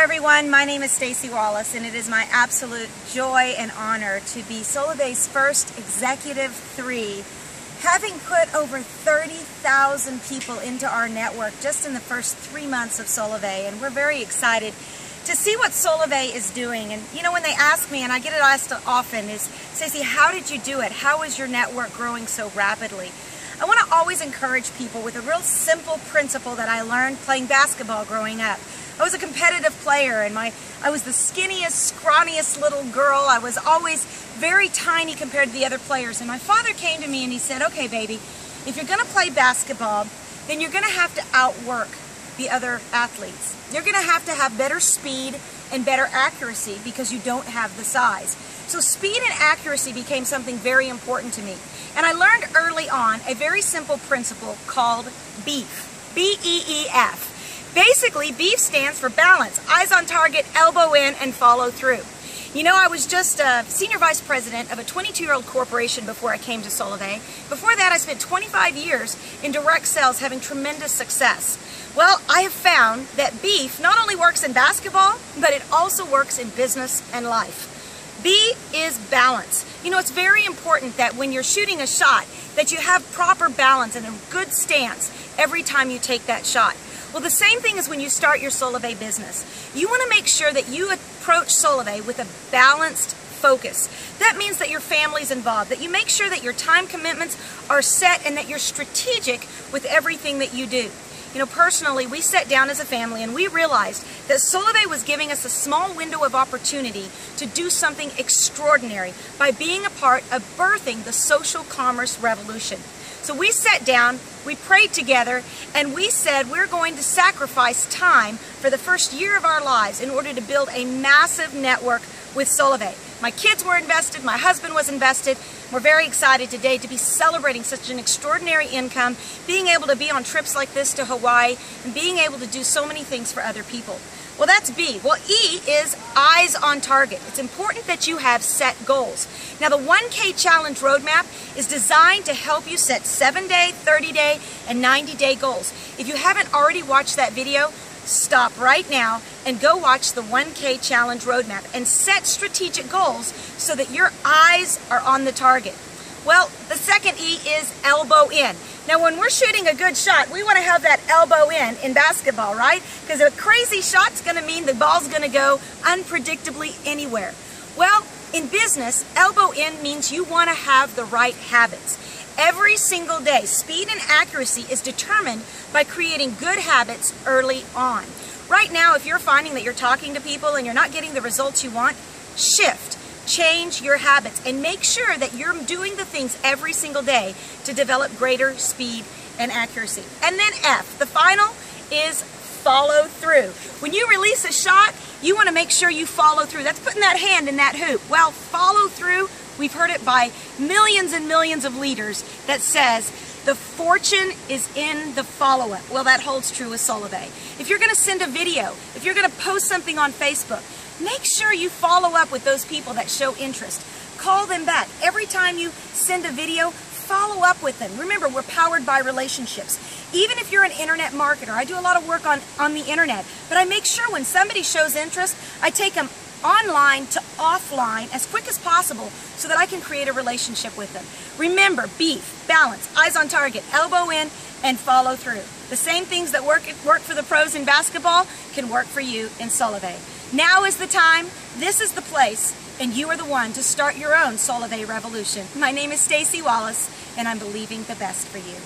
everyone, my name is Staci Wallace, and it is my absolute joy and honor to be Solevay's first Executive 3, having put over 30,000 people into our network just in the first 3 months of Solevay, and we're very excited to see what Solevay is doing. And you know, when they ask me, and I get it asked often, is, Staci, how did you do it? How is your network growing so rapidly? I want to always encourage people with a real simple principle that I learned playing basketball growing up. I was a competitive player, and I was the skinniest, scrawniest little girl. I was always very tiny compared to the other players. And my father came to me and he said, okay, baby, if you're going to play basketball, then you're going to have to outwork the other athletes. You're going to have better speed and better accuracy because you don't have the size. So speed and accuracy became something very important to me. And I learned early on a very simple principle called B.E.E.F. B-E-E-F. Basically, B.E.E.F stands for balance, eyes on target, elbow in, and follow through. You know, I was just a senior vice president of a 22-year-old corporation before I came to Solevay. Before that, I spent 25 years in direct sales having tremendous success. Well, I have found that B.E.E.F not only works in basketball, but it also works in business and life. B is balance. You know, it's very important that when you're shooting a shot, that you have proper balance and a good stance every time you take that shot. Well, the same thing is when you start your Solevay business. You want to make sure that you approach Solevay with a balanced focus. That means that your family's involved, that you make sure that your time commitments are set and that you're strategic with everything that you do. You know, personally, we sat down as a family and we realized that Solevay was giving us a small window of opportunity to do something extraordinary by being a part of birthing the social commerce revolution. So we sat down, we prayed together, and we said we're going to sacrifice time for the first year of our lives in order to build a massive network with Solevay. My kids were invested, my husband was invested. We're very excited today to be celebrating such an extraordinary income, being able to be on trips like this to Hawaii, and being able to do so many things for other people. Well, that's B. Well, E is eyes on target. It's important that you have set goals. Now, the 1K Challenge Roadmap is designed to help you set 7-day, 30-day, and 90-day goals. If you haven't already watched that video, stop right now and go watch the 1K Challenge Roadmap and set strategic goals so that your eyes are on the target. Well, the second E is elbow in. Now, when we're shooting a good shot, we want to have that elbow in basketball, right? Because a crazy shot's going to mean the ball's going to go unpredictably anywhere. Well, in business, elbow in means you want to have the right habits. Every single day, speed and accuracy is determined by creating good habits early on. Right now, if you're finding that you're talking to people and you're not getting the results you want, shift. Change your habits and make sure that you're doing the things every single day to develop greater speed and accuracy. And then F, the final, is follow through. When you release a shot, you want to make sure you follow through. That's putting that hand in that hoop. Well, follow through, we've heard it by millions and millions of leaders that says, the fortune is in the follow-up. Well, that holds true with Solevay. If you're going to send a video, if you're going to post something on Facebook, make sure you follow up with those people that show interest. Call them back. Every time you send a video, follow up with them. Remember, we're powered by relationships. Even if you're an internet marketer, I do a lot of work on the internet, but I make sure when somebody shows interest, I take them online to offline as quick as possible so that I can create a relationship with them. Remember, B.E.E.F, balance, eyes on target, elbow in, and follow through. The same things that work for the pros in basketball can work for you in Solevay. Now is the time, this is the place, and you are the one to start your own Solevay revolution. My name is Staci Wallace, and I'm believing the best for you.